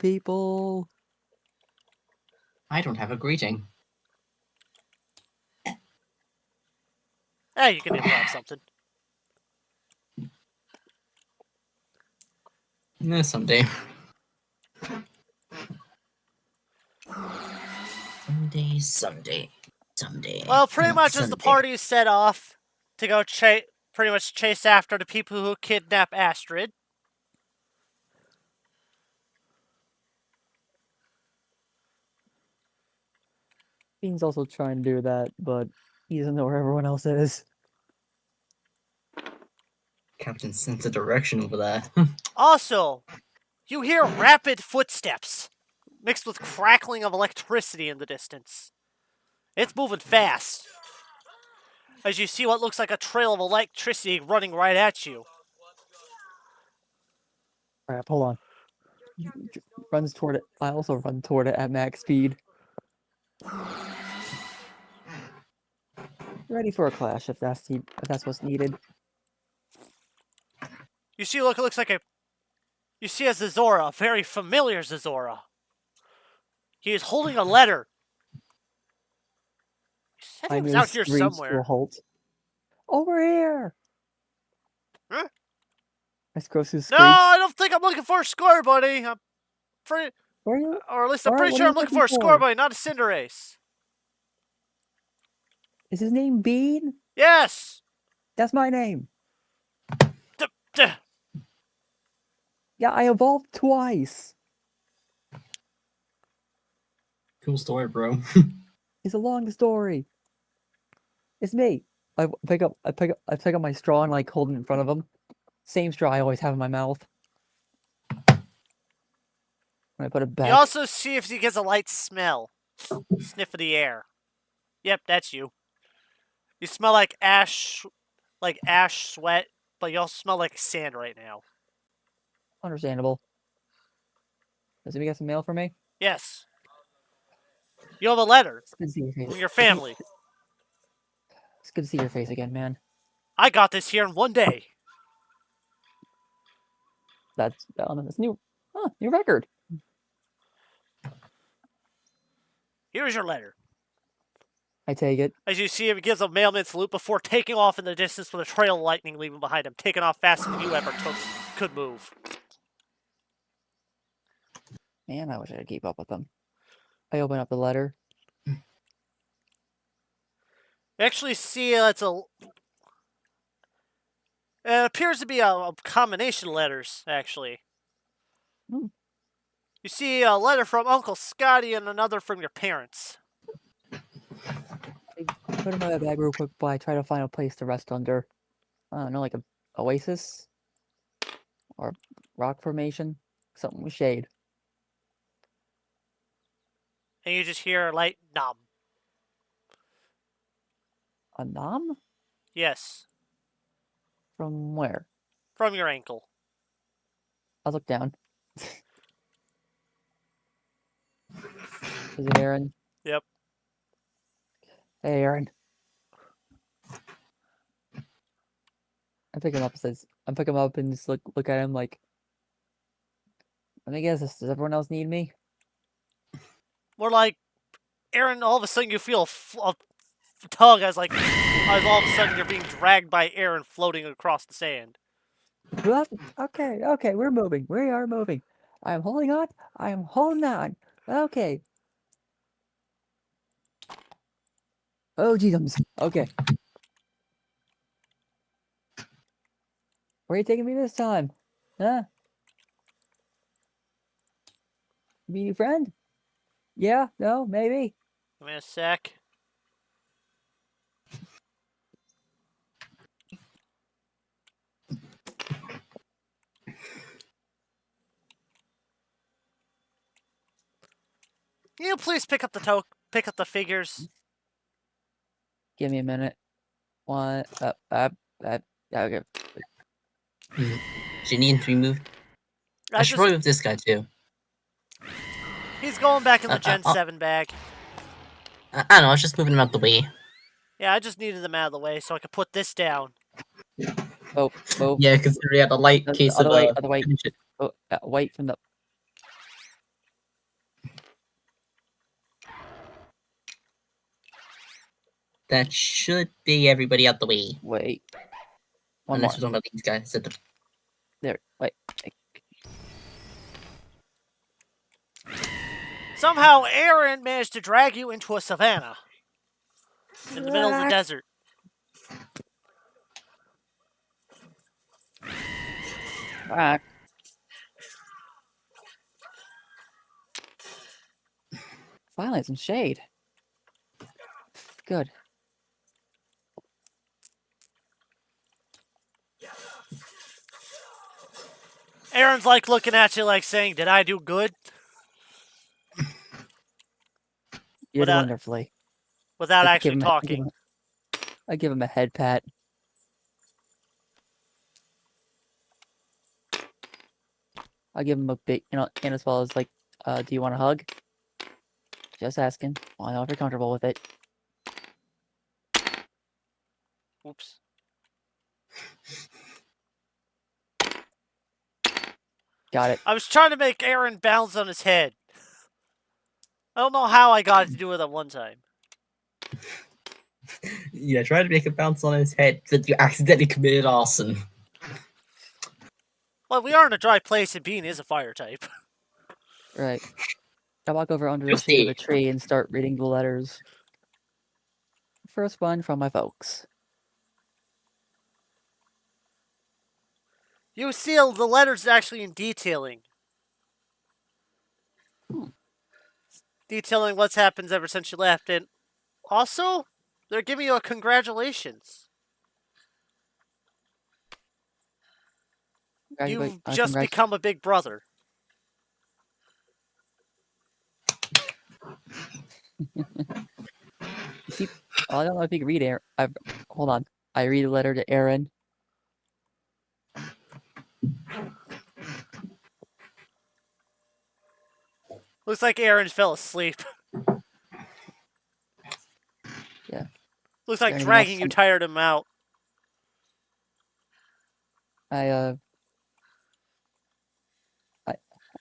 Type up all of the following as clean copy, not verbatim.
people. I don't have a greeting. Hey, you can improv something. Someday. Someday. Well, pretty much as the someday. party set off to go pretty much chase after the people who kidnap Astrid. Bean's also trying to do that, but he doesn't know where everyone else is. Captain sense a direction over there. Also, you hear rapid footsteps mixed with crackling of electricity in the distance. It's moving fast. As you see what looks like a trail of electricity running right at you. Crap, hold on. Runs toward it. I also run toward it at max speed. Ready for a clash if that's what's needed. You see what looks like You see a Zazora, a very familiar Zazora. He is holding a letter. He said he was out here somewhere. Halt. Over here! Huh? I scroll through No, I don't think I'm looking for a score, buddy. I'm pretty... Where are you? Or at least I'm Alright, pretty what sure are I'm you looking for a looking score, for? buddy, not a Cinderace. Is his name Bean? Yes! That's my name. Duh. Yeah, I evolved twice. Cool story, bro. It's a long story. It's me. I pick up my straw and like hold it in front of him. Same straw I always have in my mouth. When I put it back. You also see if he gets a light smell. Sniff of the air. Yep, that's you. You smell like ash sweat, but you also smell like sand right now. Understandable. Does he got some mail for me? Yes. You have a letter It's good to see your face. from your family. It's good to see your face again, man. I got this here in one day. That's new. New record. Here's your letter. I take it. As you see him, he gives a mailman salute before taking off in the distance with a trail of lightning leaving behind him, taking off faster than you ever could move. Man, I wish I could keep up with them. I open up the letter. You actually see it appears to be a combination of letters, actually. Hmm. You see a letter from Uncle Scotty and another from your parents. I put them in my bag real quick, but I try to find a place to rest under. I don't know, like a oasis? Or rock formation? Something with shade. And you just hear a light nom. A nom? Yes. From where? From your ankle. I look down. Is it Aaron? Yep. Hey, Aaron. I pick him up and just look at him like, let me guess, does everyone else need me? More like, Aaron, all of a sudden you feel a tug as all of a sudden you're being dragged by Aaron floating across the sand. Okay, we're moving. We are moving. I am holding on. Okay. Oh, jeez. Okay. Where are you taking me this time? Huh? Be your friend? Yeah? No? Maybe? Give me a sec. Can you please pick up the figures? Give me a minute. Okay. Do you need to be moved? I should probably move this guy too. He's going back in the Gen 7 bag. I don't know, I was just moving him out the way. Yeah, I just needed them out of the way so I could put this down. Oh. Yeah, because we had a light case of other way. Oh, wait from the... That should be everybody out the way. Wait. One Unless more. we're talking about these guys at the... There. Wait. Somehow, Aaron managed to drag you into a savannah in the middle of the desert. Alright. Finally, some shade. Good. Aaron's like looking at you like saying, did I do good? You did Without- wonderfully. Without I actually talking. I give him a head pat. I give him a big, and as well as like, do you want a hug? Just asking. Well, I know if you're comfortable with it. Oops. Got it. I was trying to make Aaron bounce on his head. I don't know how I got it to do it at one time. Yeah, try to make it bounce on his head, but you accidentally committed arson. Well, we are in a dry place and Bean is a fire type. Right. I walk over under the You'll shade of see. a tree and start reading the letters. First one from my folks. You see the letters actually in detailing. Detailing what's happened ever since you left. And also, they're giving you a congratulations. You've just become a big brother. You see, I don't know if you can read Aaron. Hold on. I read a letter to Aaron. Looks like Aaron fell asleep. Yeah. Looks like anything dragging else? you tired him out. I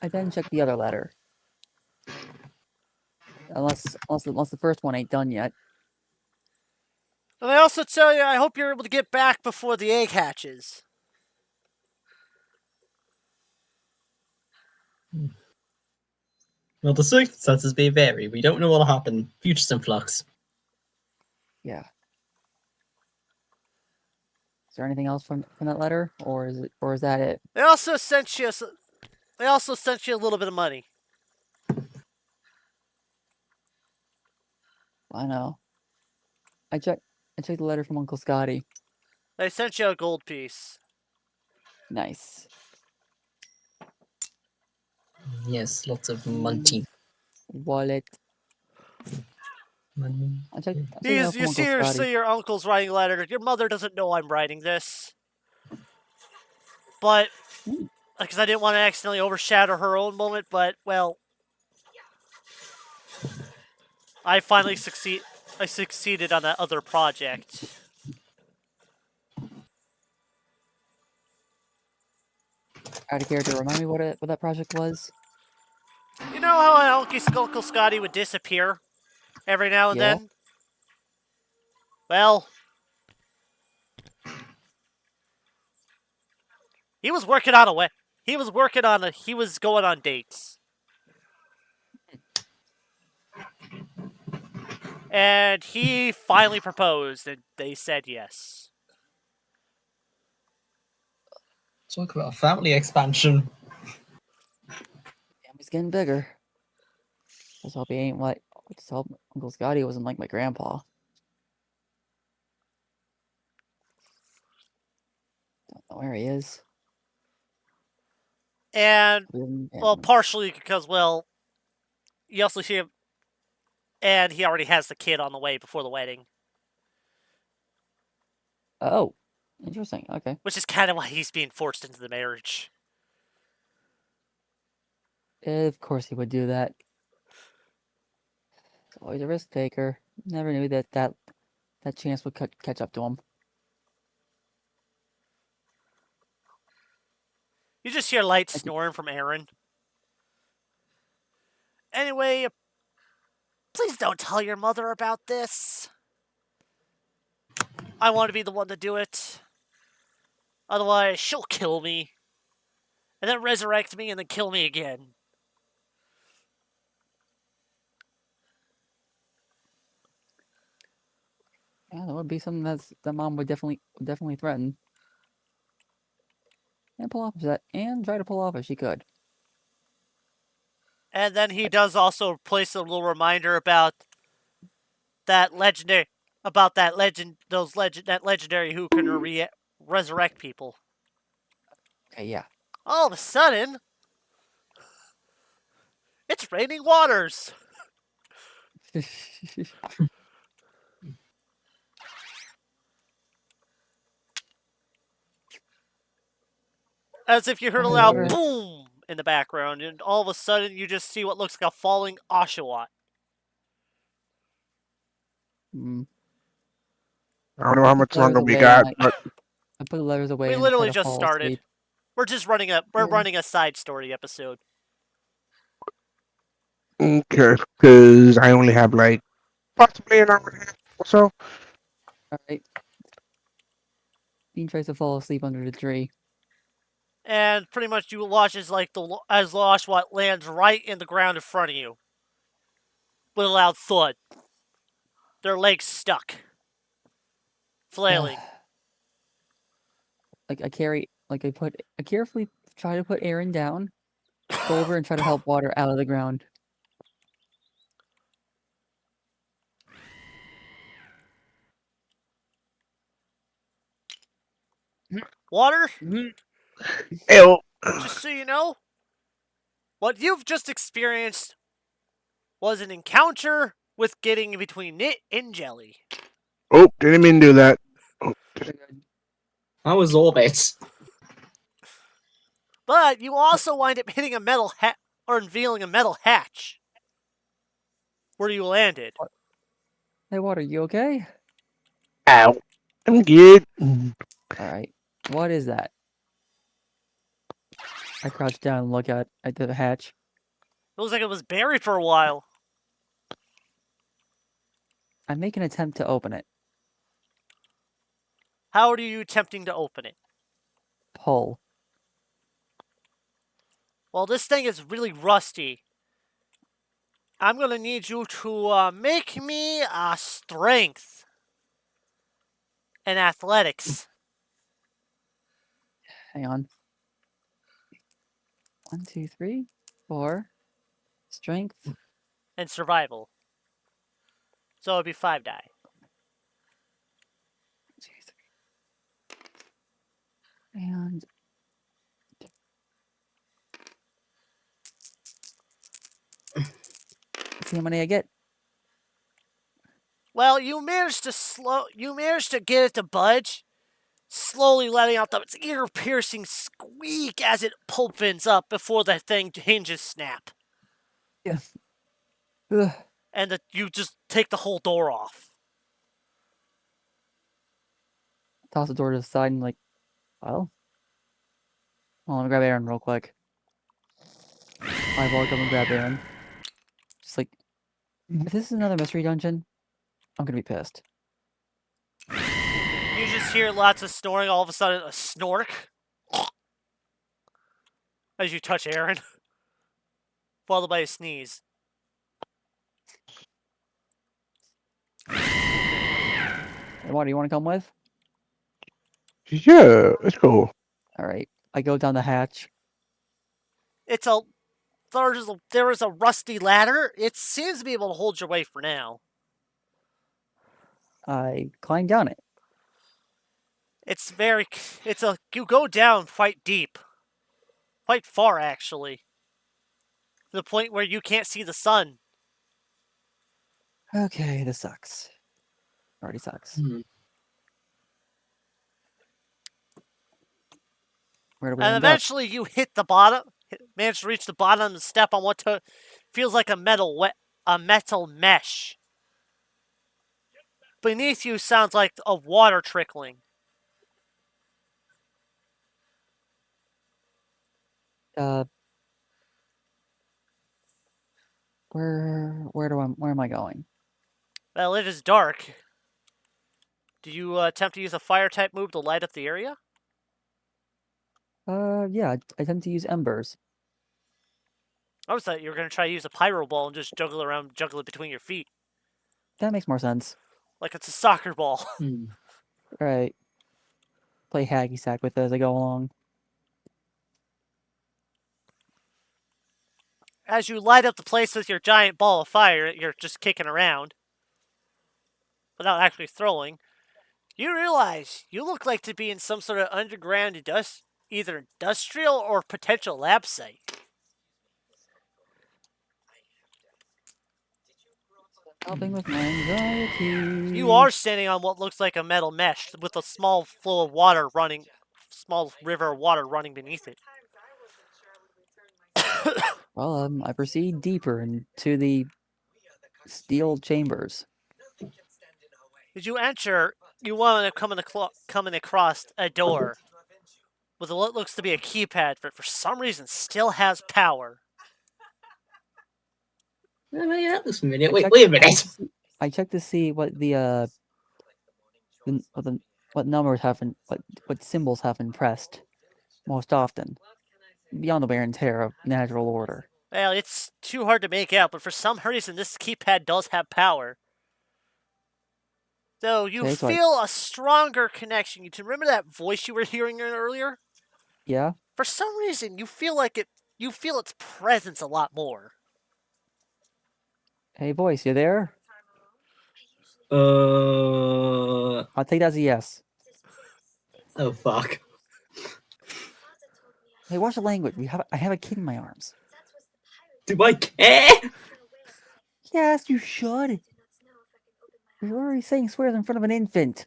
then check the other letter. Unless the first one ain't done yet. And I also tell you, I hope you're able to get back before the egg hatches. Well, the circumstances may vary. We don't know what'll happen. Future's in flux. Yeah. Is there anything else from that letter, or is that it? They also sent you a little bit of money. I know. I checked the letter from Uncle Scotty. They sent you a gold piece. Nice. Yes, lots of money. Wallet. Money. I checked You from Uncle Scotty. see your uncle's writing a letter. Your mother doesn't know I'm writing this. But, because I didn't want to accidentally overshadow her own moment, but, well, I finally succeeded on that other project. Out of character, remind me what that project was? You know how Uncle Scotty would disappear every now and Yeah. then? Well, he was working on he was going on dates. And he finally proposed, and they said yes. Talk about family expansion. Family's getting bigger. Just hope he ain't just hope Uncle Scotty wasn't like my grandpa. Don't know where he is. And, well, partially because, well, you also see him, and he already has the kid on the way before the wedding. Oh, interesting. Okay. Which is kind of why he's being forced into the marriage. Of course he would do that. He's always a risk taker. Never knew that chance would catch up to him. You just hear light snoring from Aaron. Anyway, please don't tell your mother about this. I want to be the one to do it. Otherwise, she'll kill me. And then resurrect me and then kill me again. Yeah, that would be something that mom would definitely threaten. And pull off that, and try to pull off if she could. And then he does also place a little reminder about that legendary, that legendary who can resurrect people. Okay, yeah. All of a sudden, it's raining waters. As if you heard a Holy loud water. boom in the background, and all of a sudden you just see what looks like a falling Oshawott. Mm. I don't know how much Letters longer we away, and got, but I put the letters away We and try literally to just fall started. asleep. We're just running a side story episode. okay, because I only have like possibly an hour and a half or so. Alright. Bean tries to fall asleep under the tree. And pretty much you watch as the Oshawott lands right in the ground in front of you. With a loud thud. Their legs stuck. Flailing. I carefully try to put Aaron down, go over and try to help water out of the ground. Water, Ew. just so you know, what you've just experienced was an encounter with getting between Nit and Jelly. Oh, didn't mean to do that. Oh, That was Orbit. But you also wind up hitting a metal or unveiling a metal hatch. Where you landed. Hey, water, you okay? ow. I'm good. Alright. What is that? I crouch down and look at the hatch. It looks like it was buried for a while. I make an attempt to open it. How are you attempting to open it? Pull. Well, this thing is really rusty. I'm going to need you to make me a strength and athletics. Hang on. 1, 2, 3, 4. Strength. And survival. So it'd be 5 die. 2, 3. And see how many I get. Well, you managed to get it to budge, slowly letting out its ear-piercing squeak as it opens up before the thing hinges snap. Yeah. Ugh. And you just take the whole door off. Toss the door to the side and well. Hold on, let me grab Aaron real quick. I walk up and grab Aaron. Just if this is another mystery dungeon, I'm gonna be pissed. You just hear lots of snoring, all of a sudden a snork. As you touch Aaron. Followed by a sneeze. Hey, what do you want to come with? Yeah, let's go. Alright. I go down the hatch. There is a rusty ladder. It seems to be able to hold your weight for now. I climb down it. You go down quite deep. Quite far, actually. To the point where you can't see the sun. Okay, this sucks. Already sucks. Where do we And end up? eventually you hit the bottom. Manage to reach the bottom and step on what feels like a metal mesh. Beneath you sounds like of water trickling. Where am I going? Well, it is dark. Do you attempt to use a fire type move to light up the area? Yeah, I tend to use embers. I was thought you were going to try to use a pyro ball and just juggle it between your feet. That makes more sense. Like it's a soccer ball. Hmm. Right. Play hacky sack with it as I go along. As you light up the place with your giant ball of fire, you're just kicking around without actually throwing. You realize you look like to be in some sort of underground either industrial or potential lab site. Helping with my anxiety. You are standing on what looks like a metal mesh with a small flow of water running, small river of water running beneath it. Well, I proceed deeper into the steel chambers. As you enter, you want to coming across a door with what looks to be a keypad, but for some reason still has power. Oh, yeah, that looks familiar. I Wait, checked- wait a minute. I checked to see what what numbers have been, what symbols have been pressed most often, beyond the wear and tear of natural order. Well, it's too hard to make out, but for some reason this keypad does have power. So you Okay, so feel a stronger connection. You remember that voice you were hearing earlier? yeah. For some reason, you feel its presence a lot more. Hey, voice, you there? I'll take that as a yes. Oh fuck. Hey, watch the language. I have a kid in my arms. Do I care? Yes, you should. You're already saying swears in front of an infant.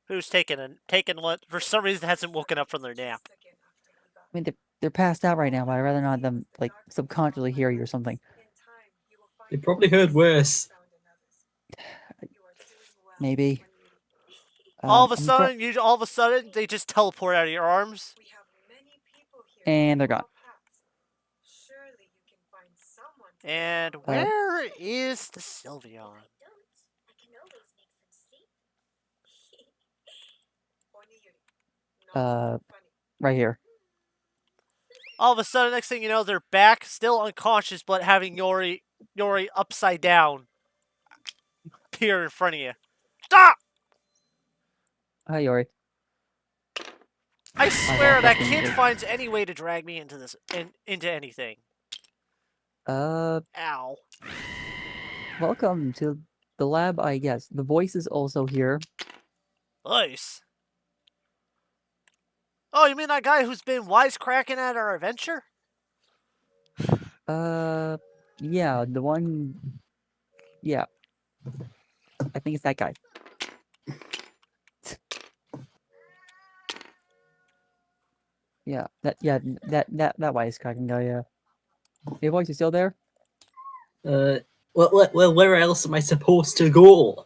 Who's taken what for some reason hasn't woken up from their nap. I mean, they're passed out right now, but I'd rather not them like subconsciously hear you or something. They probably heard worse. Maybe. All of a I'm sudden, they just teleport out of your arms. and they're gone. And where is the Sylveon? Right here. All of a sudden, next thing you know, they're back, still unconscious, but having Yori upside down appear in front of you. Stop! Hi, Yori. I swear that walked kid into- finds any way to drag me into this into anything. Ow. Welcome to the lab, I guess. The voice is also here. Nice. Oh, you mean that guy who's been wisecracking at our adventure? Yeah, the one. Yeah. I think it's that guy. Yeah, that wisecracking guy, yeah. Hey, voice, you still there? Well, where else am I supposed to go?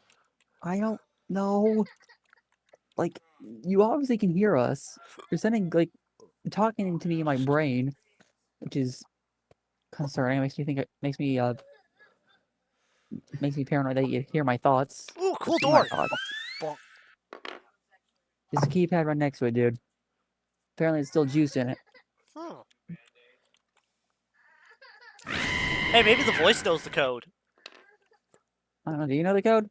I don't know. Like, you obviously can hear us. You're sending, like, talking to me in my brain, which is concerning. It makes me paranoid that you hear my thoughts. Ooh, cool See my door. thoughts. Bonk. There's a keypad right next to it, dude. Apparently, it's still juice in it. Hmm. Hey, maybe the voice knows the code. I don't know. Do you know the code?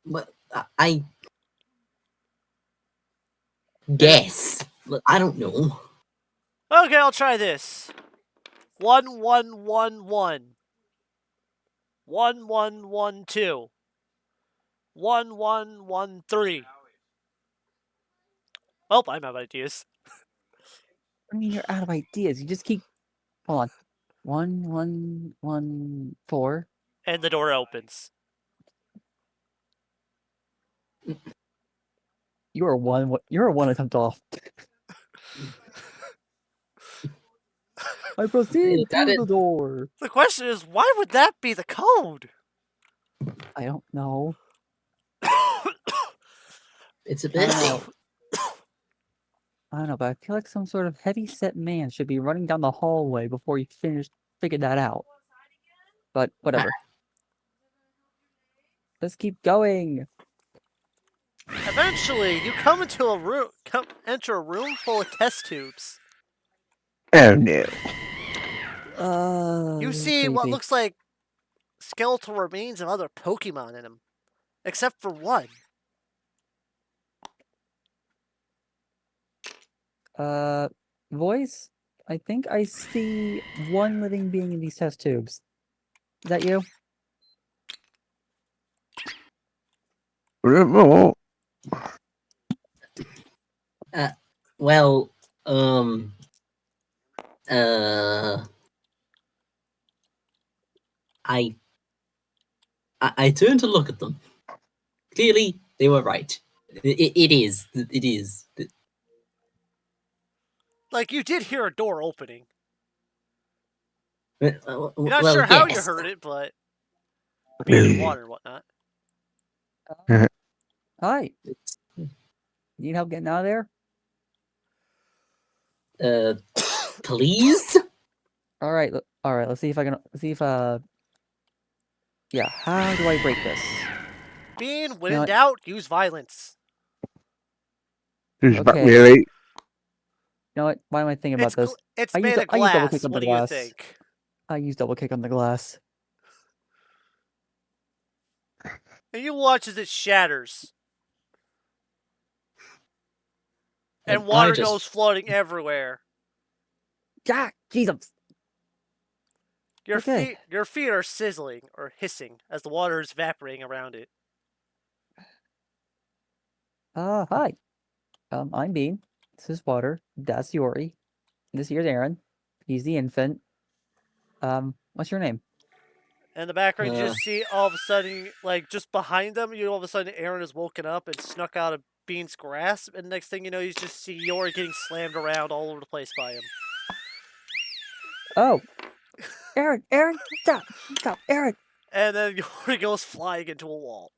What I guess. Look, I don't know. Okay, I'll try this. 1111. 1112. 1113. Oh, I'm out of ideas. I mean, you're out of ideas. You just keep. Hold on. 1114. And the door opens. You're a one attempt off. I proceed Is that through it? the door. The question is, why would that be the code? I don't know. It's a I don't birthday. know. I don't know, but I feel like some sort of heavy-set man should be running down the hallway before you figured that out. But whatever. Let's keep going. Eventually, you enter a room full of test tubes. Oh no. You see what Creepy. looks like skeletal remains of other Pokemon in them, except for one. Voice? I think I see one living being in these test tubes. Is that you? Oh, Well, um, uh, I, I turned to look at them. Clearly, they were right. It is. It is. Like, you did hear a door opening. You're not Well, sure how you yes. heard it, but being in water and whatnot. Hi. Need help getting out of there? Please? All right. Let's see if I can see if yeah, how do I break this? Being when You know in what? doubt, use violence. Okay. really? You know what? Why am I thinking about this? It's I made of I use double click glass. on the What do you glass. think? I use double click on the glass. And you watch as it shatters. And water goes flooding everywhere. Jack, Jesus. Your Okay. feet are sizzling or hissing as the water is evaporating around it. Hi. I'm Bean. This is Water. That's Yori. This here's Aaron. He's the infant. What's your name? In the background, you just see all of a sudden, like just behind them, all of a sudden Aaron has woken up and snuck out of Bean's grasp, and next thing you know, you just see Yori getting slammed around all over the place by him. Oh. Aaron, stop, Aaron. And then Yori goes flying into a wall.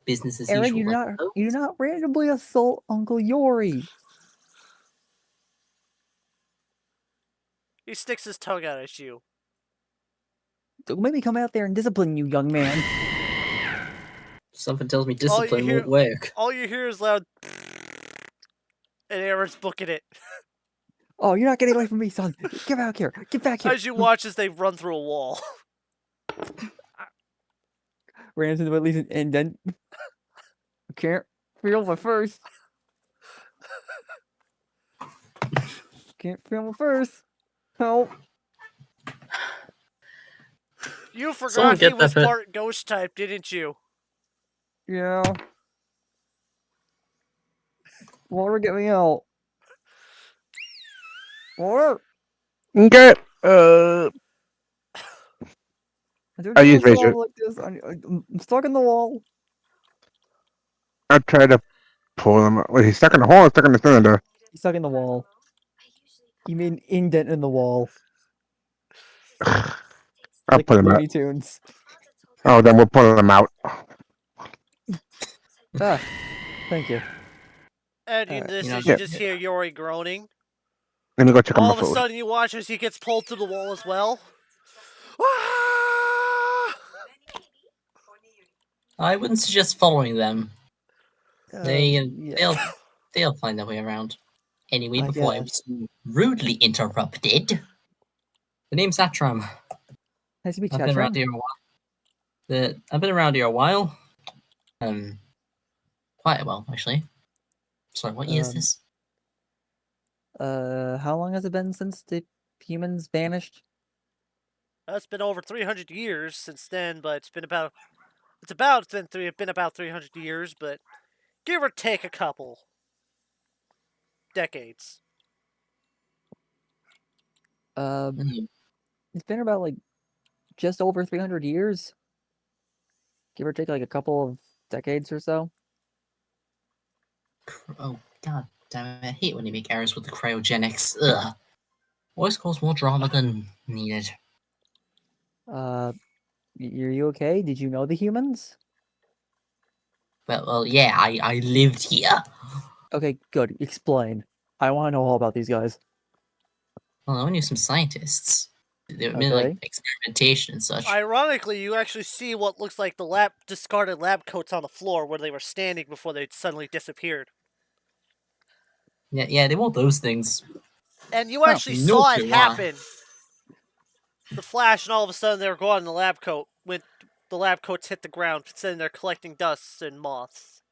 Business as Aaron, usual. you do not randomly assault Uncle Yori. He sticks his tongue out at you. Don't make me come out there and discipline you, young man. Something tells me discipline won't work. All you hear is loud, and Aaron's booking it. Oh, you're not getting away from me, son. Get back here. Get back here. As you watch as they run through a wall. Ran into at least an indent. I can't feel my first. Can't feel my first. Help. You forgot he was part ghost type, didn't you? Yeah. Water, get me out. Water. Okay. I use razor. Like this. I'm stuck in the wall. I try to pull him. Wait, he's stuck in the hole. Or stuck in the cylinder. He's stuck in the wall. You mean indent in the wall. I'll Like pull him out. Looney Tunes. Oh, then we'll pull him out. Thank you. And in this, you just hear Yori groaning. Let me go check on my All of a food. sudden, you watch as he gets pulled through the wall as well. I wouldn't suggest following them. Yeah. They'll find their way around. Anyway, I before I was rudely interrupted, the name's Satram. Nice to meet you, I've been around here a while. I've been around here a while. Quite a while actually. Sorry, what year is this? How long has it been since the humans vanished? It's been over 300 years since then, but it's been about 300 years, but give or take a couple decades. It's been about like just over 300 years. Give or take like a couple of decades or so. Oh god damn it! I hate when they make errors with the cryogenics. Ugh. Always cause more drama than needed. Are you okay? Did you know the humans? Well, yeah, I lived here. Okay, good. Explain. I want to know all about these guys. Well, I knew some scientists. They were Okay. like experimentation and such. Ironically, you actually see what looks like the discarded lab coats on the floor where they were standing before they suddenly disappeared. Yeah, they want those things. And you Oh, actually no saw it clue why. happen. The flash, and all of a sudden they were gone. And the lab coats hit the ground, sitting there collecting dust and moths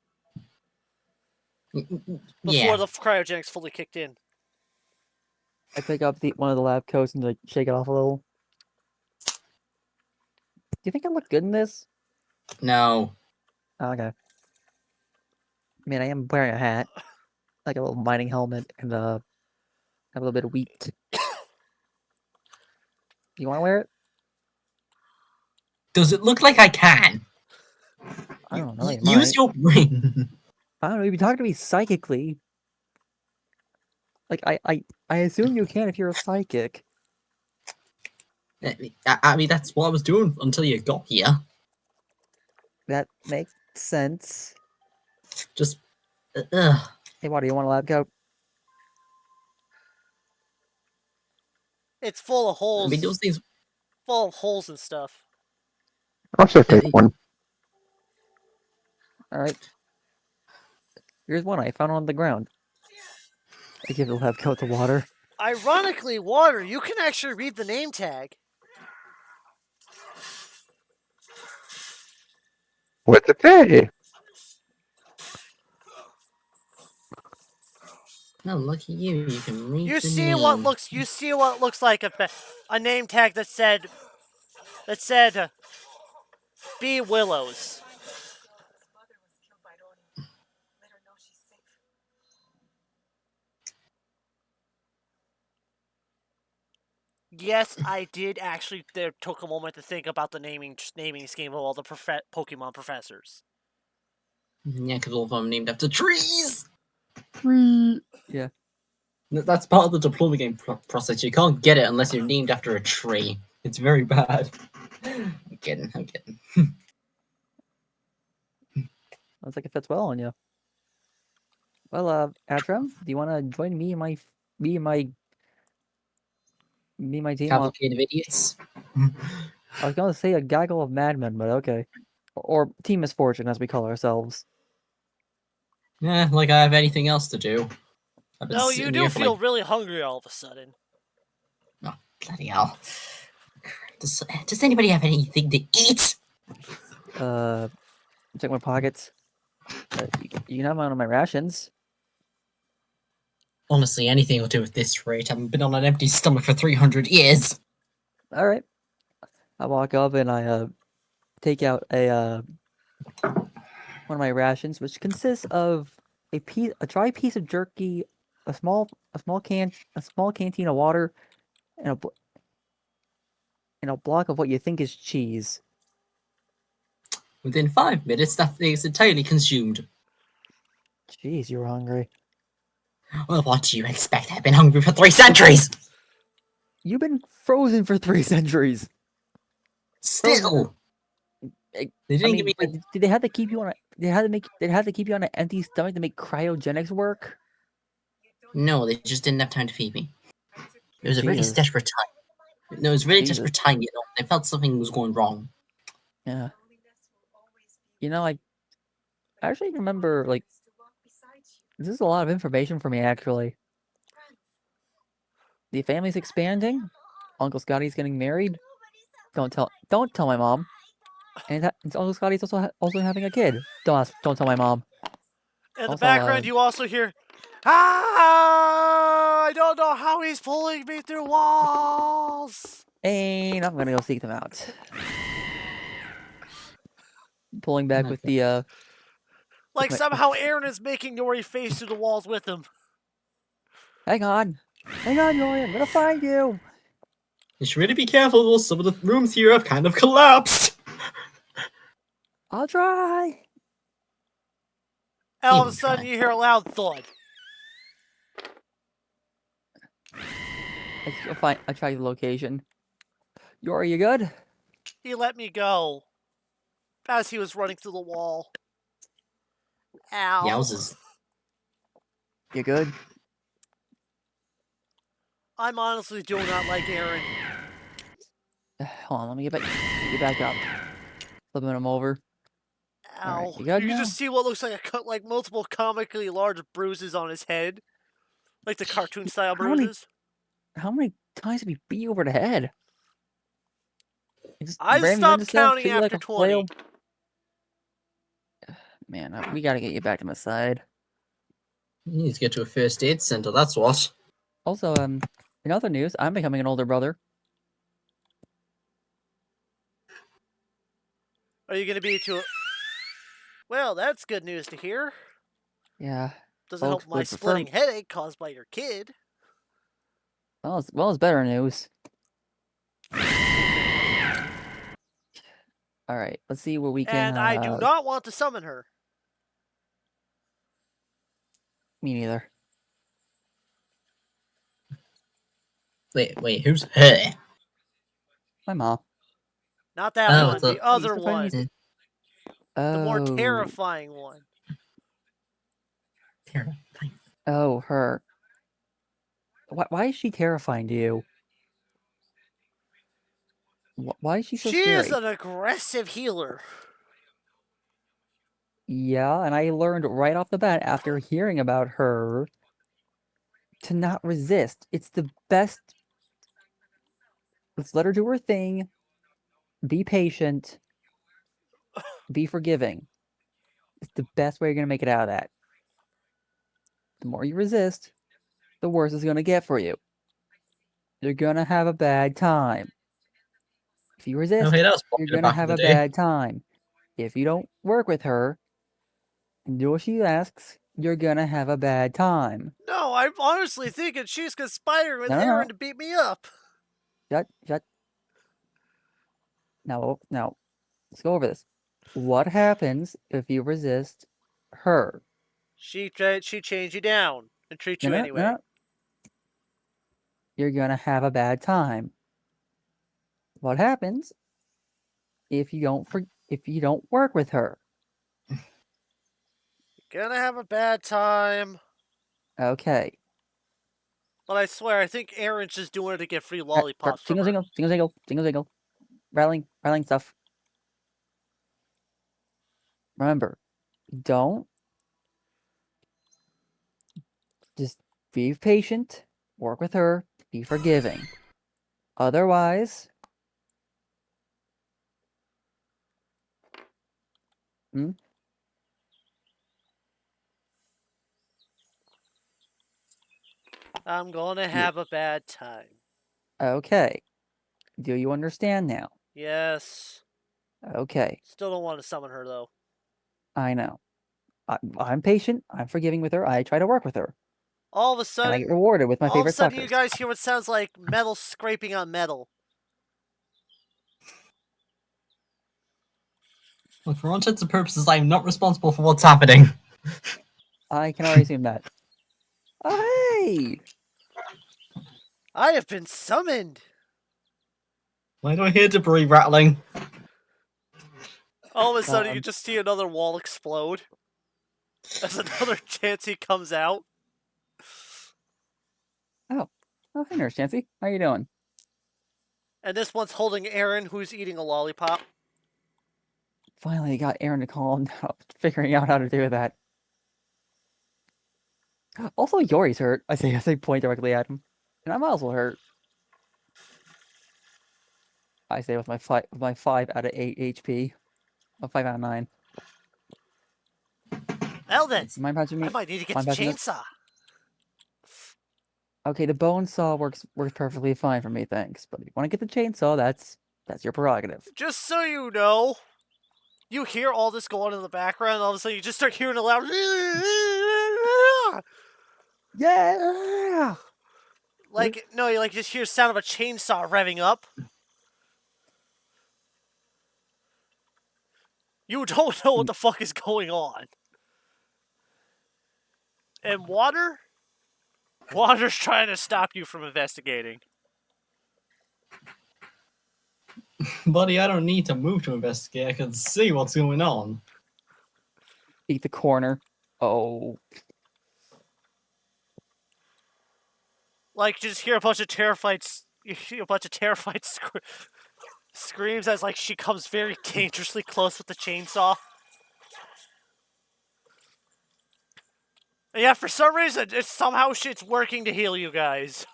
before Yeah. the cryogenics fully kicked in. I pick up one of the lab coats and like shake it off a little. Do you think I look good in this? No. Oh, okay. I mean, I am wearing a hat, like a little mining helmet, and have a little bit of wheat. You want to wear it? Does it look like I can? I don't know. You Use might. your brain. I don't know. You've been talking to me psychically. Like I assume you can if you're a psychic. I mean, that's what I was doing until you got here. That makes sense. Just, Hey, what do you want a lab coat? It's full of I holes. mean, those things. Full of holes and stuff. I'll just take one. All right. Here's one I found on the ground. I give the lab coat to water. Ironically, Water, you can actually read the name tag. What's it say? No, look at you. You can read You the see name. what looks like a name tag that said B. Willows. Yes, I did actually took a moment to think about the naming scheme of all the Pokemon professors. Yeah, because all of them are named after trees. Yeah. That's part of the diploma game process. You can't get it unless you're named after a tree. It's very bad. I'm kidding. Looks like it fits well on you. Well, Atram, do you want to join me and my team on? Cavalcade of idiots. I was gonna say a gaggle of madmen, but okay. Or Team Misfortune, as we call ourselves. Yeah, like I have anything else to do. I've been No, you sitting do here for feel like, really hungry all of a sudden. oh, bloody hell. Does anybody have anything to eat? Check my pockets. You can have one of my rations. Honestly, anything will do at this rate. I've been on an empty stomach for 300 years. All right. I walk up and I take out one of my rations, which consists of a dry piece of jerky, a small canteen of water, and a block of what you think is cheese. Within 5 minutes, that thing is entirely consumed. Jeez, you were hungry. Well, what do you expect? I've been hungry for 3 centuries! You've been frozen for 3 centuries. Still! I They didn't give me wait, did they have to keep you on a? They had to keep you on an empty stomach to make cryogenics work. No, they just didn't have time to feed me. It was a really Jesus. desperate time. No, it was a really Jesus. desperate time, you know. They felt something was going wrong. Yeah. You know, I actually remember, like, this is a lot of information for me, actually. The family's expanding. Uncle Scotty's getting married. Don't tell my mom. And Uncle Scotty's also having a kid. Don't tell my mom. In the Also, background, you also hear, "Ah! I don't know how he's pulling me through walls." And I'm gonna go seek them out. Pulling back with the Like my- somehow Aaron is making Yori face through the walls with him. hang on, Yori, I'm gonna find you. You should really be careful, some of the rooms here have kind of collapsed! I'll try. And all of a Even sudden, try. you hear a loud thud. I try the location. Yori, you good? He let me go as he was running through the wall. Ow. Yowzers. You good? I'm honestly do not like Aaron. Hold on, let me get back up. Flipping him over. All right, Ow. you good You can now? just see what looks like a cut, like multiple comically large bruises on his head. Like the cartoon style How many- bruises. How many times did he beat you over the head? He just I ran stopped himself, counting treat you like after a 20. flail. Man, we gotta get you back to my side. You need to get to a first aid center, that's what. Also, in other news, I'm becoming an older brother. Are you going to be to a... Well, that's good news to hear. Yeah. Doesn't Folks help my would prefer. splitting headache caused by your kid. Well, it's better news. All right, let's see where we can. And I do not want to summon her. Me neither. Wait, who's her? My mom. Not that Oh, one, it's a- the other Stop fighting one. me. The more Oh. terrifying one. Terrifying. Oh, her. Why is she terrifying to you? Why is she so She is scary? an aggressive healer. Yeah, and I learned right off the bat after hearing about her to not resist. It's the best. Let's let her do her thing. Be patient. Be forgiving. It's the best way you're gonna make it out of that. The more you resist, the worse it's gonna get for you. You're gonna have a bad time. If you Oh, resist, hey, that was you're popular gonna back in have the a day. bad time. If you don't work with her and do what she asks, you're gonna have a bad time. No, I'm honestly thinking she's conspiring with No. Aaron to beat me up. Shut. Now, let's go over this. What happens if you resist her? She changed you down and treats you anyway. No. You're gonna have a bad time. What happens if you don't work with her? Gonna have a bad time. Okay. But I swear, I think Aaron's just doing it to get free lollipops from her. Jingle. Rattling stuff. Remember, don't just be patient, work with her, be forgiving. Otherwise, I'm gonna have a bad time. okay. Do you understand now? Yes. Okay, Still don't want to summon her, though. I know. I'm patient, I'm forgiving with her, I try to work with her, All of a and I sudden, get rewarded with my favorite you suckers. guys hear what sounds like metal scraping on metal. Look, for all intents and purposes, I am not responsible for what's happening. I can already assume that. Oh, hey! I have been summoned! Why do I hear debris rattling? All of a sudden, you Um, just see another wall explode. As another Chansey comes out. Oh, hey, Nurse Chansey. How you doing? And this one's holding Aaron, who's eating a lollipop. Finally got Aaron to calm down, figuring out how to do that. Also, Yori's hurt. I say as I point directly at him. And I'm also hurt. I say with my 5 out of 8 HP. A 5 out of 9. Well then, Mind patching I me? might need to get Mind the patching us? chainsaw. Okay, the bone saw works perfectly fine for me, thanks. But if you want to get the chainsaw, that's your prerogative. Just so you know, you hear all this going on in the background, and all of a sudden you just start hearing a loud. Yeah. Like, no, you just hear the sound of a chainsaw revving up. You don't know what the fuck is going on. And Water's trying to stop you from investigating. Buddy, I don't need to move to investigate. I can see what's going on. Eat the corner. Oh. Like, you just hear a bunch of terrified, screams as like she comes very dangerously close with the chainsaw. And yeah, for some reason, it's working to heal you guys.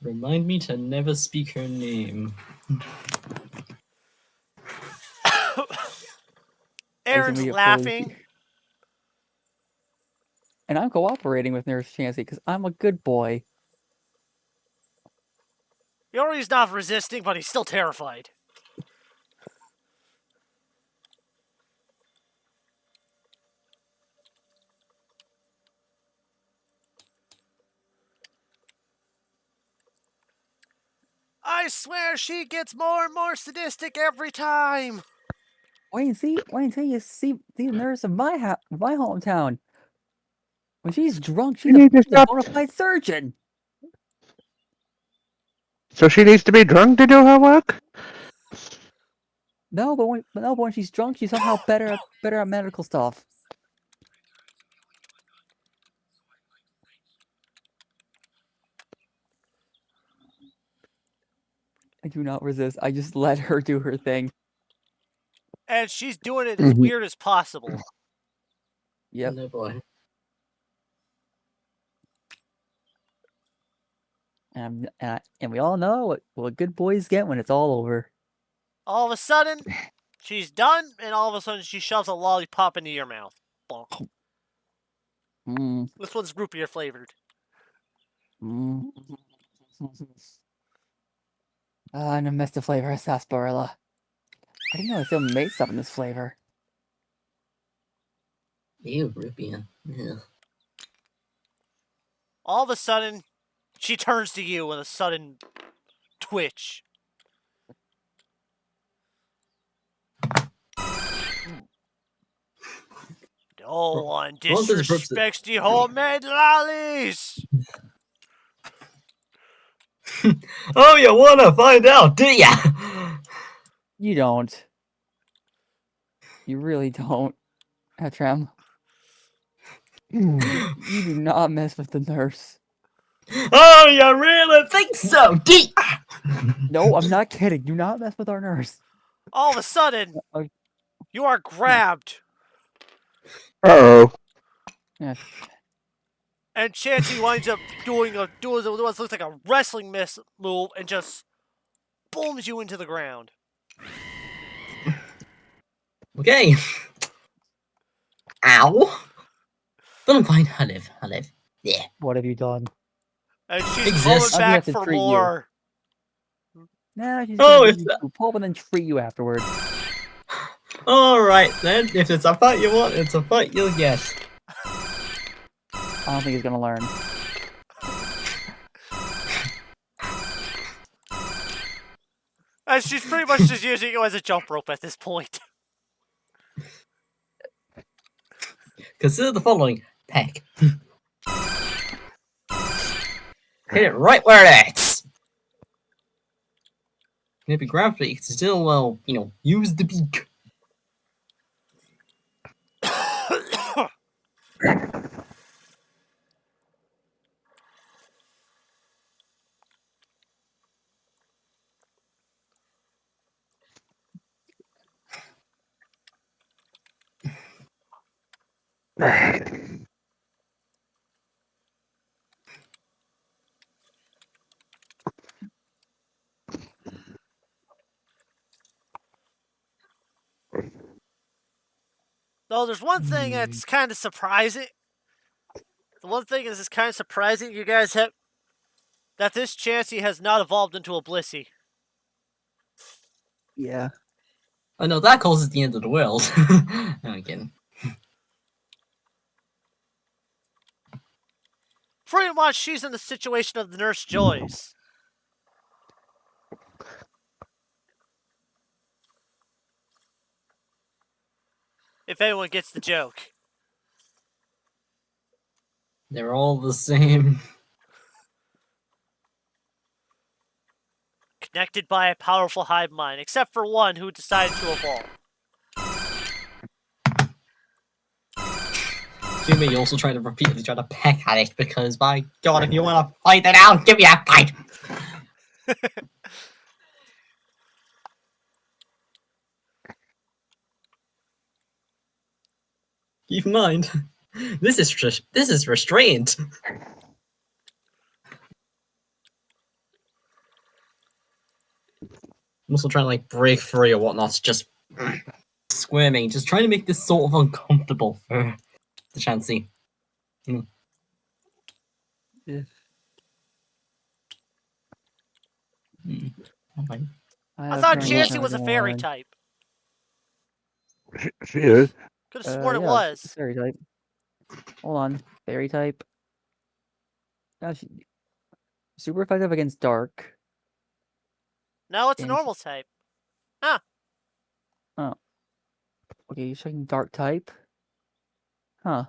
Remind me to never speak her name. Aaron's immediate laughing. And I'm cooperating with Nurse Chansey because I'm a good boy. Yori's not resisting, but he's still terrified. I swear she gets more and more sadistic every time. Wait until you see the nurse of my hometown. When she's drunk, You need to she's a stop. bona fide surgeon. So she needs to be drunk to do her work? No, but when she's drunk, she's somehow better at medical stuff. I do not resist. I just let her do her thing. And she's doing it as weird as possible. Yep. No boy. And we all know what good boys get when it's all over. All of a sudden, she's done, and all of a sudden she shoves a lollipop into your mouth. Bonk. Mm. This one's root beer flavored. Mm. And I missed the flavor of sarsaparilla. I didn't know they still made stuff in this flavor. Ew, Rupian. Yeah. All of a sudden, she turns to you with a sudden twitch. No one disrespects the homemade lollies! Oh, you wanna find out, do ya? You don't. You really don't, Atram. You do not mess with the nurse. Oh, you really think so, do ya? No, I'm not kidding. Do not mess with our nurse. All of a sudden, you are grabbed. Uh-oh. Yeah. And Chansey winds up doing what looks like a wrestling move and just booms you into the ground. Okay. Ow. But I'm fine. I live. Yeah. What have you done? And she's Exists. pulling I'm gonna back have to for treat you. more. Nah, she's Oh, gonna if give you pulp and then treat you afterward. Alright then, if it's a fight you want, it's a fight you'll get. I don't think he's gonna learn. And she's pretty much just using you as a jump rope at this point. Consider the following. Peck. Hit it right where it hurts. Maybe gravity can still, well, use the beak. Though there's one thing that's kind of surprising. The one thing is, it's kind of surprising you guys have that this Chansey has not evolved into a Blissey. Yeah. Oh no, that causes the end of the world. No, I'm kidding. Pretty much, she's in the situation of the Nurse Joyce. If anyone gets the joke. They're all the same. Connected by a powerful hive mind, except for one who decided to evolve. You also try to repeatedly try to peck at it because, by God, if you want to fight it out, give me a fight. Keep in mind, this is restraint. I'm also trying to like break free or whatnot, just squirming, just trying to make this sort of uncomfortable for the Chansey. Yeah. Okay. I thought apparently Chansey turned was a fairy on. type. She is. Could have sworn it Yeah, it's was. fairy type. Hold on, fairy type. Yeah, super effective against dark. No, it's a And normal type. oh, okay, you're checking dark type. Huh.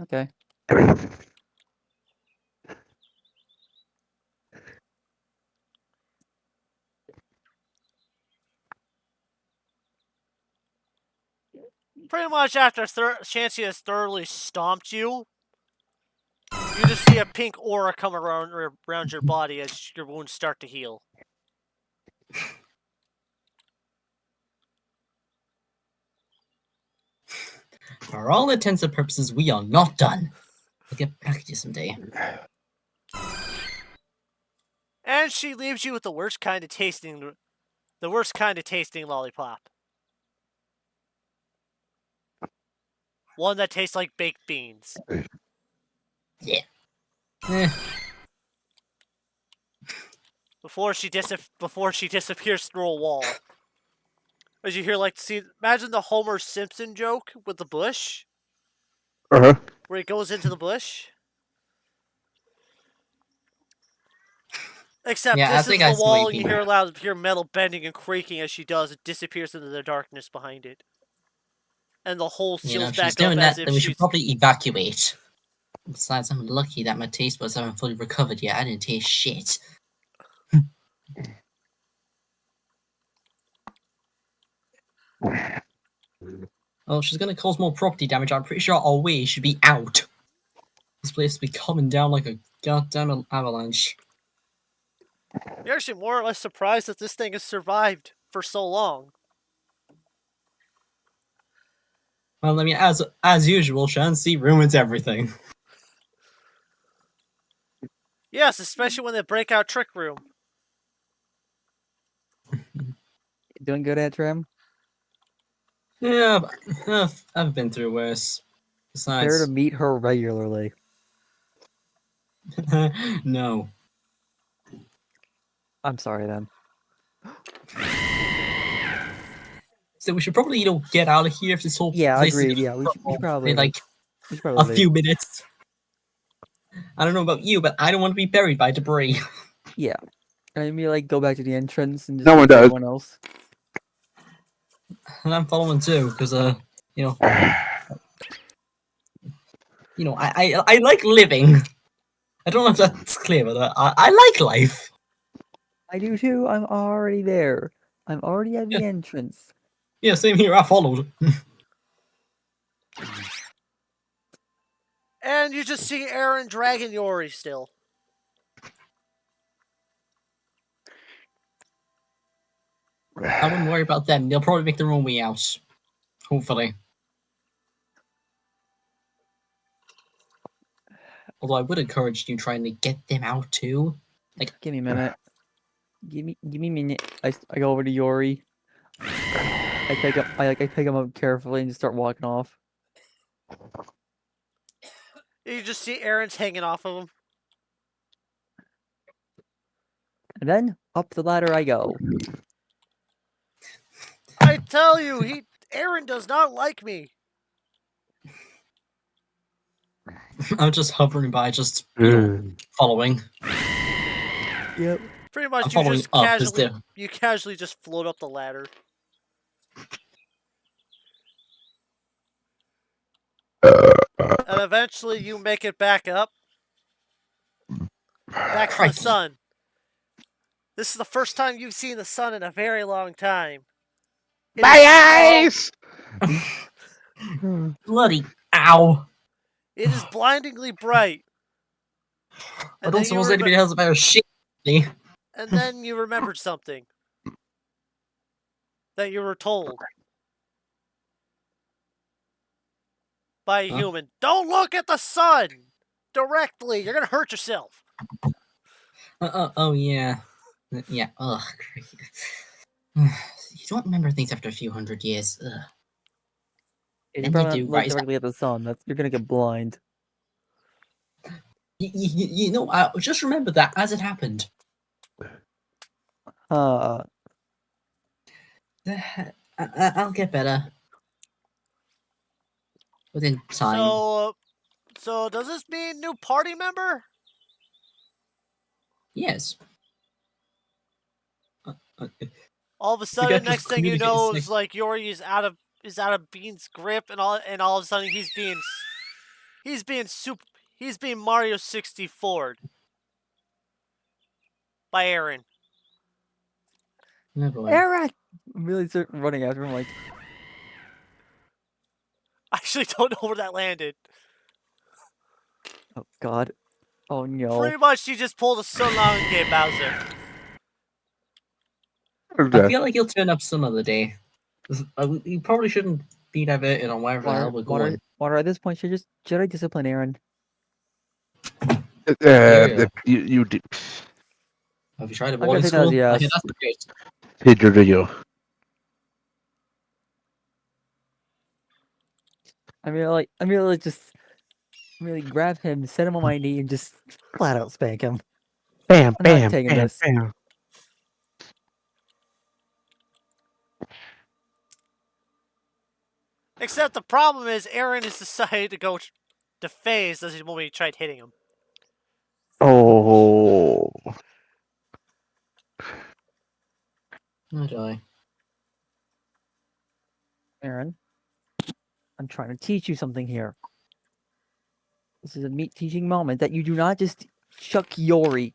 Okay. Pretty much after Chansey has thoroughly stomped you, you just see a pink aura come around your body as your wounds start to heal. For all intents and purposes, we are not done. I'll get back to you someday. And she leaves you with the worst kind of tasting lollipop. One that tastes like baked beans. Yeah. Eh, Before she disappears through a wall. As you hear, imagine the Homer Simpson joke with the bush, Uh-huh. where he goes into the bush. Except Yeah, I this is think the I see what you wall, and you mean. hear metal bending and creaking as she does. It disappears into the darkness behind it, and the hole You know, seals if she's back up doing as that, if then we should she's. probably evacuate. Besides, I'm lucky that my taste buds haven't fully recovered yet. I didn't taste shit. Oh, she's gonna cause more property damage. I'm pretty sure our way should be out. This place will be coming down like a goddamn avalanche. You're actually more or less surprised that this thing has survived for so long. Well, I mean, as usual, Chansey ruins everything. Yes, especially when they break out Trick Room. Doing good at Trim? Yeah, I've been through worse. Prepare to Besides, meet her regularly. no. I'm sorry then. So we should probably, get out of here if this whole Yeah, place is agreed. gonna Yeah, we should in probably like we should a probably leave. few minutes. I don't know about you, but I don't want to be buried by debris. Yeah. I mean, go back to the entrance and just No one wait for does. everyone else. And I'm following too, because you know, I like living. I don't know if that's clear, but I like life. I do too. I'm already there. I'm already at the Yeah. entrance. Yeah, same here. I followed. And you just see Aaron dragging Yori still. I wouldn't worry about them. They'll probably make their own way out. Hopefully. Although I would encourage you trying to get them out too. Give me a minute. Give me a minute. I go over to Yori. I pick him up carefully and just start walking off. You just see Aaron's hanging off of him. And then up the ladder I go. I tell you, Aaron does not like me. I'm just hovering by, just following. Yep. Pretty I'm much, following up. you casually just float up the ladder. And eventually you make it back up. Back to the Crikey. sun. This is the first time you've seen the sun in a very long time. It My is eyes! Bloody Ow! It is blindingly bright. I don't suppose anybody else about shit. And then you remembered something that you were told by a Huh? human. Don't look at the sun directly. You're gonna hurt yourself. Oh yeah, yeah. Ugh. You don't remember things after a few hundred years. Ugh. You And probably you not do, look right? directly at the sun. You're gonna get blind. You know, I just remember that as it happened. Uh, I'll get better within time. So does this mean new party member? Yes. All of a The sudden, guy just next thing you communicates know, like- is like Yori is out of Bean's grip, and all of a sudden he's being Mario 64'd by Aaron. Oh boy. Aaron! I'm really start running after him like, I actually don't know where that landed. oh god. Oh no. Pretty much, he just pulled a so long game Bowser. I feel like he'll turn up some other day. You probably shouldn't be diverted on wherever the hell we're going. Water at this point should just Jedi discipline Aaron. You did. Have you tried a I'm gonna boarding say that was school? yes. Okay, that's the case. Did your video. I'm really grab him, set him on my knee, and just flat out spank him. Bam, I'm not bam, taking bam, this. bam. Except the problem is, Aaron has decided to go to phase as when we tried hitting him. Oh. Oh, joy. Aaron, I'm trying to teach you something here. This is a meat teaching moment that you do not just chuck Yori.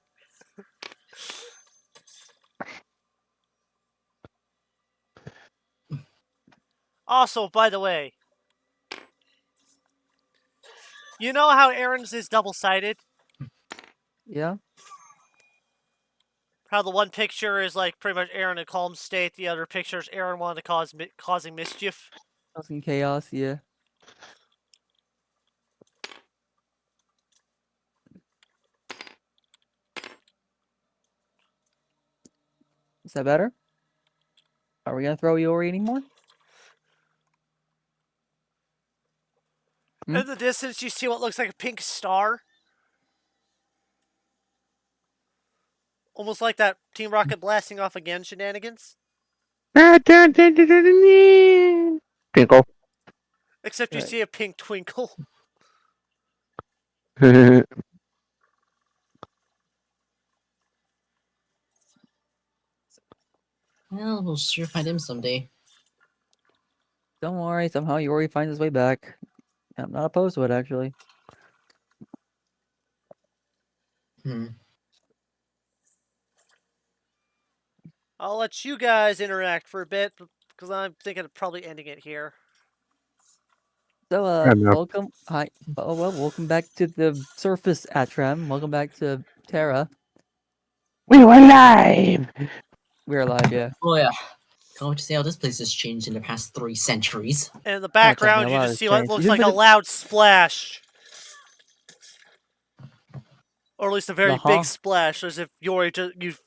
Also, by the way, you know how Aaron's is double-sided? Yeah? How the one picture is like pretty much Aaron in calm state, the other picture is Aaron wanting to causing mischief. Causing chaos, yeah. Is that better? Are we gonna throw Yori anymore? Hmm? In the distance, you see what looks like a pink star. Almost like that Team Rocket blasting off again shenanigans. Tinkle. Except you Right. see a pink twinkle. Well, we'll sure find him someday. Don't worry, somehow Yori finds his way back. I'm not opposed to it, actually. Hmm. I'll let you guys interact for a bit, because I'm thinking of probably ending it here. So, Enough. welcome. Hi. Oh, well, welcome back to the surface, Atram. Welcome back to Terra. We were live. We're alive, yeah. Oh yeah. Can't wait to see how this place has changed in the past 3 centuries. And in the Oh, trust me, background, a you lot just has see what changed. looks Even like for a the- loud splash. Or at least a very Uh-huh. big splash, as if Yori just... You've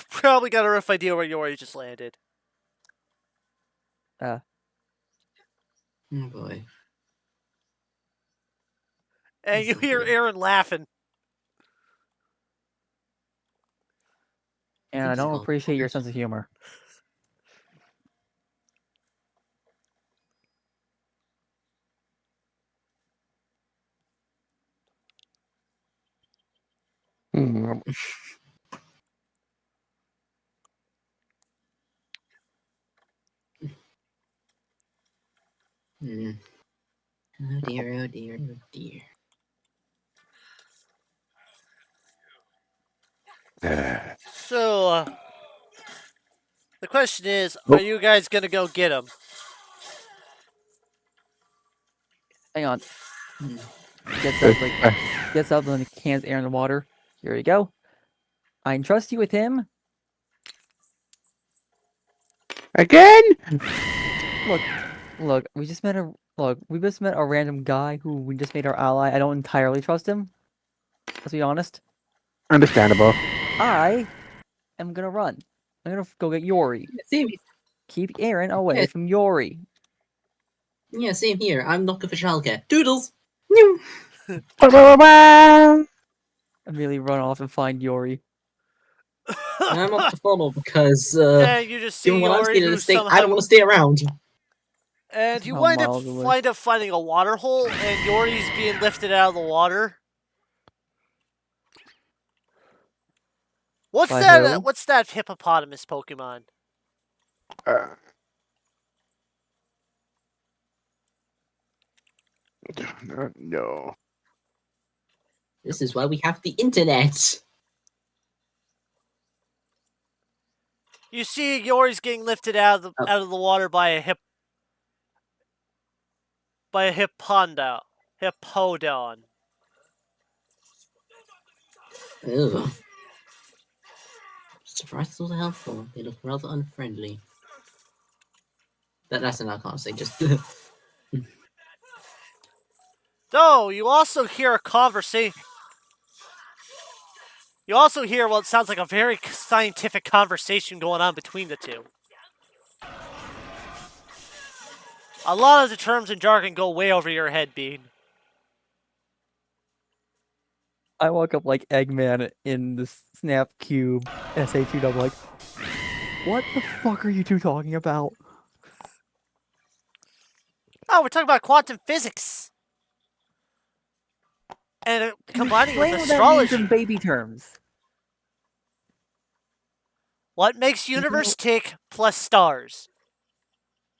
probably got a rough idea where Yori just landed. Oh boy. And This you is hear good. Aaron laughing. And I Think don't he's appreciate your gone. sense of humor. Hmm. Hmm. Oh dear, oh dear, oh dear. So, the question is, Oh. are you guys gonna go get him? Hang on. Hmm. Gets up, gets up, and then cans air in the water. Here you go. I entrust you with him. Again? Look, we just met a random guy who we just made our ally. I don't entirely trust him. Let's be honest. Understandable. I am gonna run. I'm gonna go get Yori. Same, Keep Aaron away Yeah. from Yori. yeah, same here. I'm looking for childcare. Doodles! Meow. Ba-ba-ba-ba. Immediately run off and find Yori. And I'm off to follow because, And you just see given what I've Yori, seen in who the state, I don't want to stay around. and you Somehow wind up miles away. finding a water hole, and Yori's being lifted out of the water. What's By that? who? What's that hippopotamus Pokemon? Uh, no. This is why we have the internet. You see Yori's getting lifted out of the water by a hippodon. Ugh. Surprisingly helpful. They look rather unfriendly. That's enough, I can't say. Just Though you also hear a conversation. You also hear what sounds like a very scientific conversation going on between the two. A lot of the terms and jargon go way over your head, Bean. I walk up like Eggman in the Snap Cube SH2 double like, what the fuck are you two talking about? Oh, we're talking about quantum physics. And combining with Explain what that means in astrology. baby terms. What makes universe tick plus stars?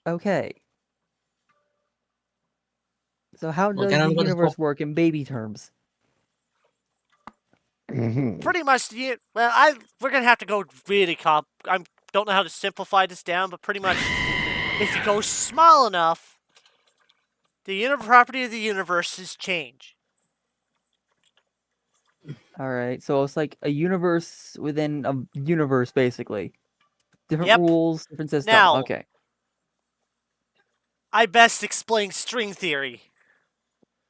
Okay. So how Well, does get the on with this universe work in baby terms? Mhm. Pretty much, we're gonna have to go really I don't know how to simplify this down, but pretty much, if you go small enough, the property of the universe is change. All right, so it's like a universe within a universe, basically. Different Yep. rules, different system. Now- Okay. I best explain string theory.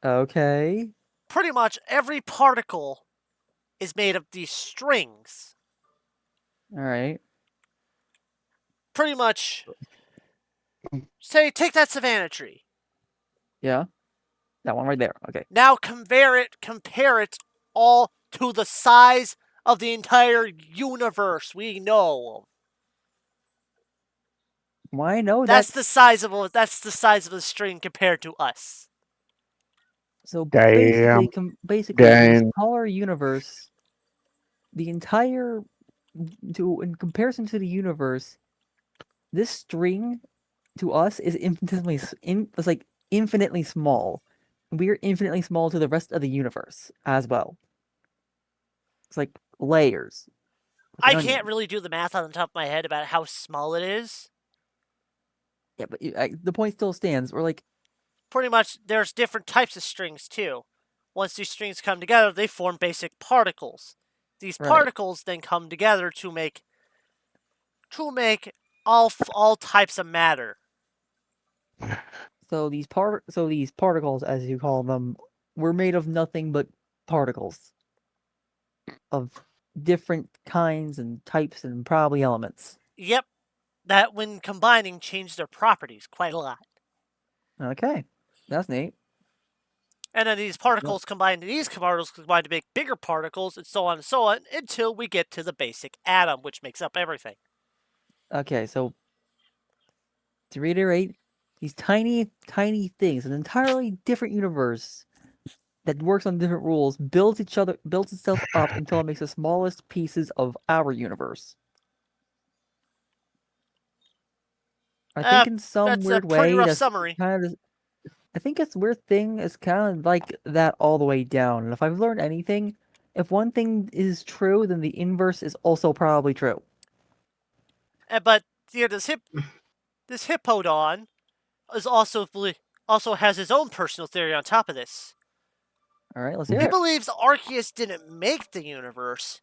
Okay. Pretty much every particle is made of these strings. All right. Pretty much, say, take that Savannah tree. Yeah. That one right there. Okay. Now compare it all to the size of the entire universe we know of. Why no? That's the size of the string compared to us. So Damn. basically in this Dang. smaller universe, the entire in comparison to the universe, this string to us is it's like infinitely small. We're infinitely small to the rest of the universe as well. It's like layers. Like I an can't onion. really do the math on the top of my head about how small it is. Yeah, but the point still stands. We're like, Pretty much, there's different types of strings too. Once these strings come together, they form basic particles. These Right. particles then come together to make all types of matter. so these particles, as you call them, were made of nothing but particles of different kinds and types and probably elements. Yep, that when combining change their properties quite a lot. Okay, that's neat. And then these particles combine to these particles combine to make bigger particles, and so on, until we get to the basic atom, which makes up everything. Okay, so to reiterate, these tiny, tiny things, an entirely different universe that works on different rules, builds itself up until it makes the smallest pieces of our universe. I think in some That's a weird pretty way, rough that's summary. kind of. I think it's weird thing is kind of like that all the way down. And if I've learned anything, if one thing is true, then the inverse is also probably true. But this hippodon is also also has his own personal theory on top of this. All right, let's hear He it. believes Arceus didn't make the universe.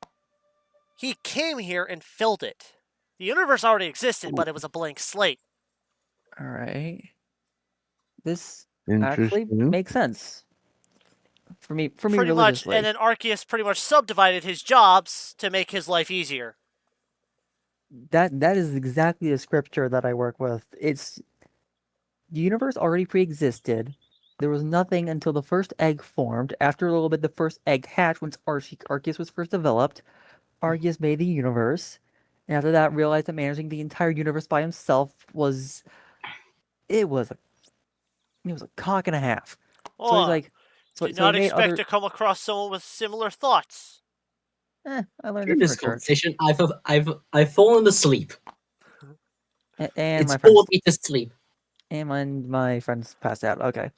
He came here and filled it. The universe already existed, but it was a blank slate. All right. This actually Interesting. makes sense for me Pretty much, religiously. and then Arceus pretty much subdivided his jobs to make his life easier. That is exactly the scripture that I work with. It's the universe already pre-existed. There was nothing until the first egg formed. After a little bit, the first egg hatched once Arceus was first developed. Arceus made the universe. And after that, realized that managing the entire universe by himself was it was a cock and a half. So he's Oh, like, so did he not made expect other. to come across someone with similar thoughts. I learned In it from this a church, conversation, I've fallen asleep. and It's my friends bored me to sleep. and my friends passed out. Okay,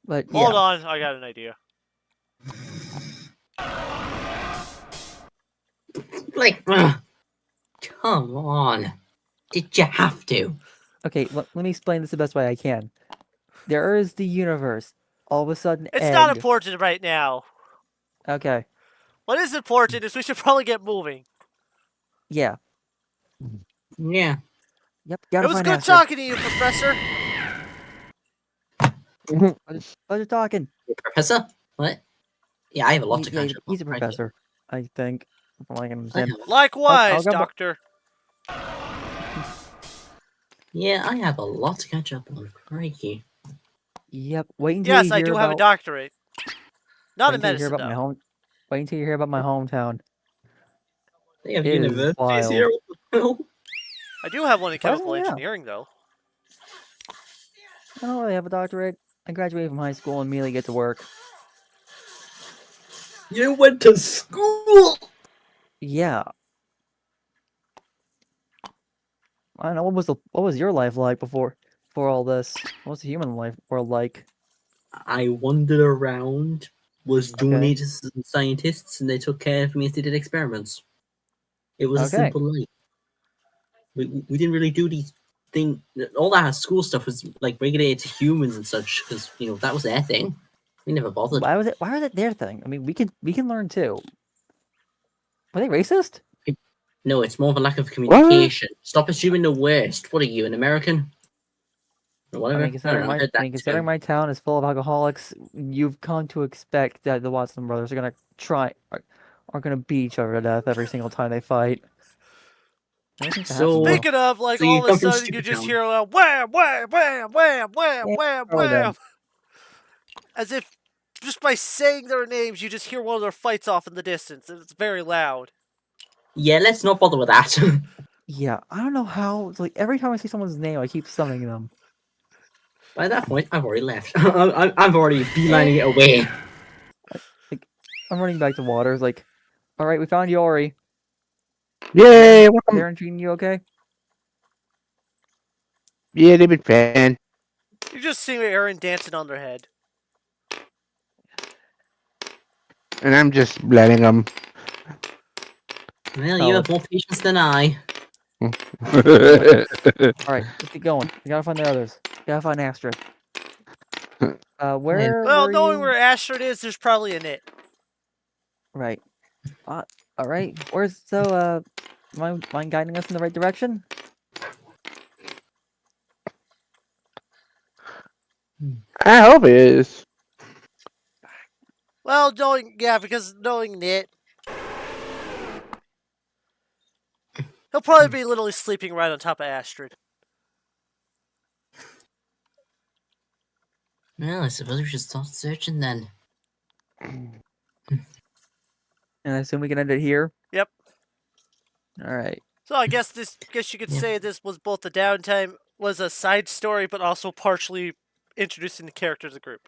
but Hold yeah, on, I got an idea. Like, come on. Did you have to? okay. Let me explain this the best way I can. There is the universe. All of a sudden, It's not egg. important right now. Okay, What is important is we should probably get moving. yeah, Yeah. yep. It Gotta was find good Astrid. talking to you, Professor. Pleasure talking. Professor? What? Yeah, I have a lot to Yeah, catch up on. he's a Crikey. professor, I think, from what I can I understand. have- Likewise, grab Doctor. Yeah, I have a lot to catch up on. Crikey. Yep. Wait until Yes, you I hear do have a about. doctorate. Not Wait in until you hear medicine, about my though. home. Wait until you hear about my hometown. They have It is universities wild. here. What the hell? I do have one in chemical Surprisingly, yeah. engineering, though. I don't really have a doctorate. I graduated from high school and immediately get to work. You went to school! Yeah. I don't know what was your life like before all this? What's the human life world like? I wandered around, was Okay. donated to some scientists, and they took care of me as they did experiments. It was a Okay. simple life. We didn't really do these things. All that school stuff was like regulated to humans and such, because that was their thing. We never bothered. Why was it their thing? I mean, we can learn too. Were they racist? No, it's more of a lack of communication. Stop assuming the worst. What are you, an American? Or I whatever. mean, I considering don't know. I heard that considering too. my town is full of alcoholics, you've come to expect that the Watson brothers are gonna are gonna beat each other to death every single time they fight. That seems to happen, So, though. Speaking of, like, so all you of a come from sudden you Stupid just Town. hear a wham, wham, wham, wham, wham, Yeah, wham, probably wham. them. As if just by saying their names, you just hear one of their fights off in the distance, and it's very loud. Yeah, let's not bother with that. Yeah, I don't know how. It's like every time I see someone's name, I keep summoning them. By that point, I've already left. I've already beelining it away. Like, I'm running back to water. It's like, all right, we found Yori. Yay! Welcome. Darren treating you okay? Yeah, they've been fan. You just see Aaron dancing on their head. And I'm just letting them. Well, you have more patience than I. All right, let's get going. We gotta find the others. Gotta find Astrid. Where Well, were knowing you? where Astrid is, there's probably a nit. Right. All right. Where's mind guiding us in the right direction? I hope it is. Well, because knowing Nit, he'll probably be literally sleeping right on top of Astrid. Well, I suppose we should start searching then. And I assume we can end it here. Yep. All right. So I guess you could say this was both the downtime was a side story, but also partially introducing the character of the group.